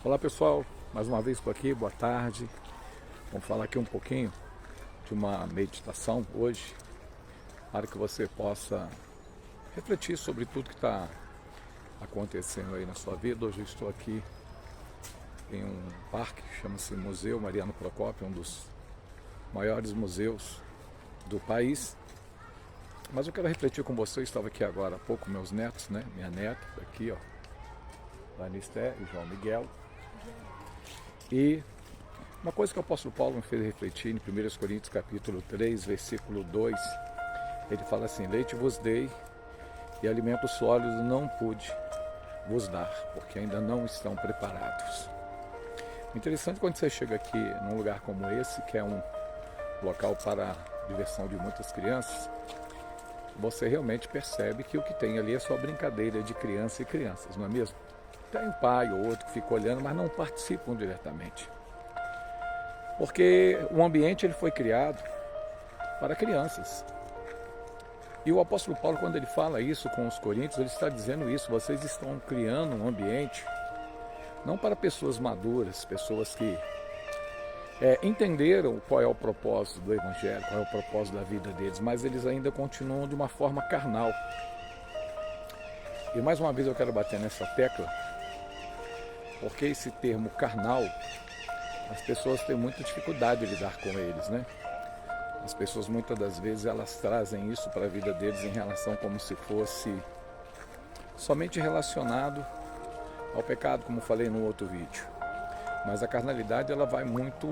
Olá pessoal, mais uma vez estou aqui, boa tarde. Vamos falar aqui um pouquinho de uma meditação hoje, para que você possa refletir sobre tudo que está acontecendo aí na sua vida. Hoje eu estou aqui em um parque, chama-se Museu Mariano Procópio, um dos maiores museus do país. Mas eu quero refletir com você, eu estava aqui agora há pouco, meus netos, né? Minha neta, aqui ó, Lanisté e João Miguel. E uma coisa que o apóstolo Paulo me fez refletir em 1 Coríntios capítulo 3, versículo 2, ele fala assim: leite vos dei e alimento sólido não pude vos dar, porque ainda não estão preparados. Interessante quando você chega aqui num lugar como esse, que é um local para a diversão de muitas crianças, você realmente percebe que o que tem ali é só brincadeira de criança e crianças, não é mesmo? Tem um pai ou outro que fica olhando, mas não participam diretamente. Porque o ambiente ele foi criado para crianças. E o apóstolo Paulo, quando ele fala isso com os coríntios, ele está dizendo isso: vocês estão criando um ambiente não para pessoas maduras, pessoas que entenderam qual é o propósito do evangelho, qual é o propósito da vida deles, mas eles ainda continuam de uma forma carnal. E mais uma vez eu quero bater nessa tecla, porque esse termo carnal, as pessoas têm muita dificuldade de lidar com eles, né? As pessoas muitas das vezes elas trazem isso para a vida deles em relação como se fosse somente relacionado ao pecado, como falei no outro vídeo. Mas a carnalidade ela vai muito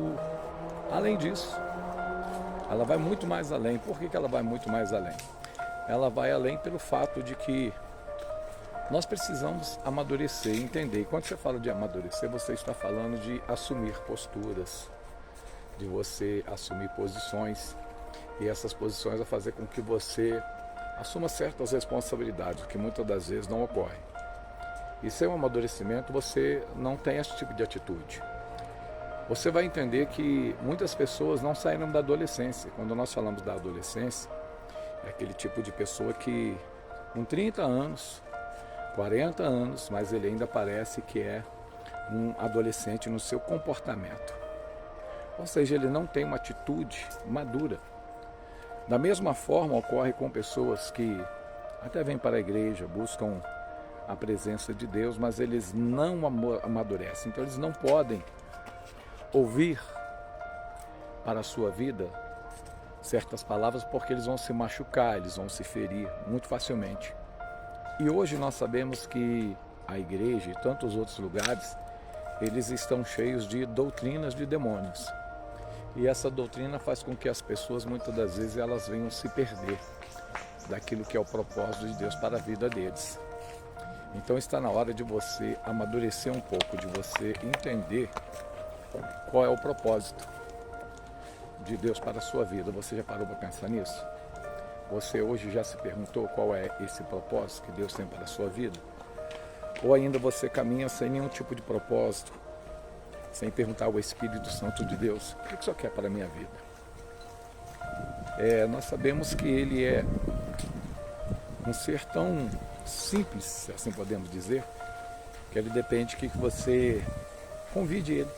além disso. Ela vai muito mais além. Por que ela vai muito mais além? Ela vai além pelo fato de que nós precisamos amadurecer e entender. E quando você fala de amadurecer, você está falando de assumir posturas, de você assumir posições. E essas posições vão fazer com que você assuma certas responsabilidades, o que muitas das vezes não ocorre. E sem um amadurecimento, você não tem esse tipo de atitude. Você vai entender que muitas pessoas não saíram da adolescência. Quando nós falamos da adolescência, é aquele tipo de pessoa que com 30 anos, 40 anos, mas ele ainda parece que é um adolescente no seu comportamento. Ou seja, ele não tem uma atitude madura. Da mesma forma ocorre com pessoas que até vêm para a igreja, buscam a presença de Deus, mas eles não amadurecem. Então eles não podem ouvir para a sua vida certas palavras, porque eles vão se machucar, eles vão se ferir muito facilmente. E hoje nós sabemos que a igreja e tantos outros lugares, eles estão cheios de doutrinas de demônios. E essa doutrina faz com que as pessoas, muitas das vezes, elas venham se perder daquilo que é o propósito de Deus para a vida deles. Então está na hora de você amadurecer um pouco, de você entender qual é o propósito de Deus para a sua vida. Você já parou para pensar nisso? Você hoje já se perguntou qual é esse propósito que Deus tem para a sua vida? Ou ainda você caminha sem nenhum tipo de propósito, sem perguntar ao Espírito Santo de Deus: o que o Senhor quer para a minha vida? Nós sabemos que Ele é um ser tão simples, se assim podemos dizer, que Ele depende que você convide Ele,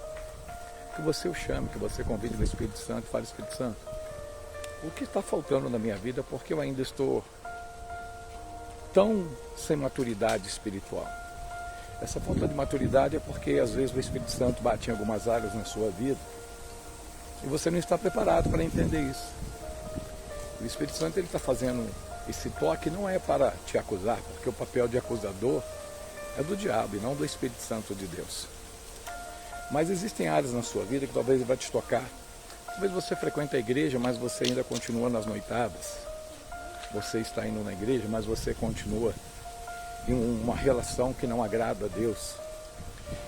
que você o chame, que você convide o Espírito Santo e fale: Espírito Santo, o que está faltando na minha vida, porque eu ainda estou tão sem maturidade espiritual? Essa falta de maturidade é porque às vezes o Espírito Santo bate em algumas áreas na sua vida e você não está preparado para entender isso. O Espírito Santo ele está fazendo esse toque não é para te acusar, porque o papel de acusador é do diabo e não do Espírito Santo de Deus. Mas existem áreas na sua vida que talvez ele vai te tocar. Talvez você frequente a igreja, mas você ainda continua nas noitadas. Você está indo na igreja, mas você continua em uma relação que não agrada a Deus.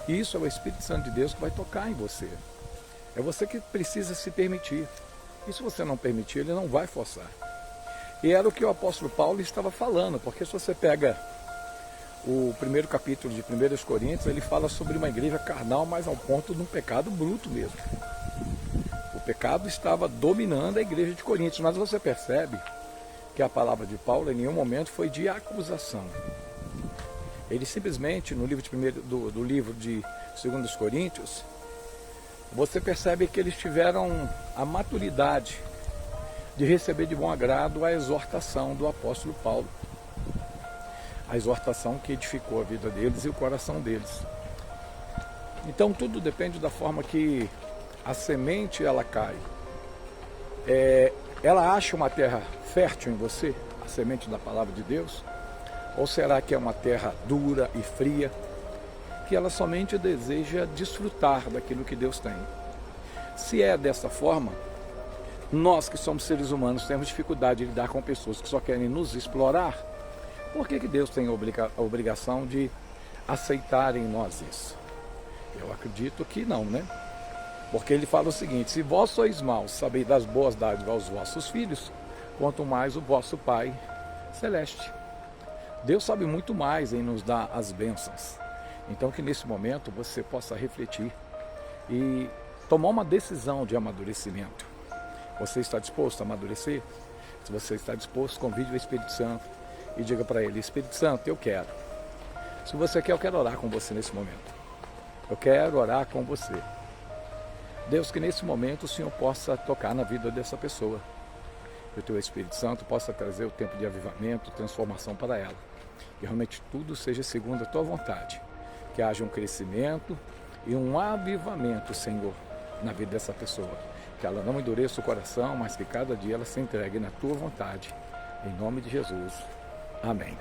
E isso é o Espírito Santo de Deus que vai tocar em você. É você que precisa se permitir. E se você não permitir, ele não vai forçar. E era o que o apóstolo Paulo estava falando, porque se você pega o primeiro capítulo de 1 Coríntios, ele fala sobre uma igreja carnal, mas ao ponto de um pecado bruto mesmo. O pecado estava dominando a igreja de Coríntios, mas você percebe que a palavra de Paulo em nenhum momento foi de acusação. Ele simplesmente, no livro do livro de 2 Coríntios, você percebe que eles tiveram a maturidade de receber de bom agrado a exortação do apóstolo Paulo. A exortação que edificou a vida deles e o coração deles. Então tudo depende da forma que a semente ela cai. Ela acha uma terra fértil em você, a semente da palavra de Deus? Ou será que é uma terra dura e fria, que ela somente deseja desfrutar daquilo que Deus tem? Se é dessa forma, nós que somos seres humanos temos dificuldade de lidar com pessoas que só querem nos explorar, por que Deus tem a obrigação de aceitar em nós isso? Eu acredito que não, né? Porque ele fala o seguinte: se vós sois maus, sabeis das boas dádivas aos vossos filhos, quanto mais o vosso Pai Celeste. Deus sabe muito mais em nos dar as bênçãos. Então que nesse momento você possa refletir e tomar uma decisão de amadurecimento. Você está disposto a amadurecer? Se você está disposto, convide o Espírito Santo e diga para ele: Espírito Santo, eu quero. Se você quer, eu quero orar com você nesse momento. Eu quero orar com você. Deus, que nesse momento o Senhor possa tocar na vida dessa pessoa. Que o teu Espírito Santo possa trazer o tempo de avivamento, transformação para ela. Que realmente tudo seja segundo a tua vontade. Que haja um crescimento e um avivamento, Senhor, na vida dessa pessoa. Que ela não endureça o coração, mas que cada dia ela se entregue na tua vontade. Em nome de Jesus. Amém.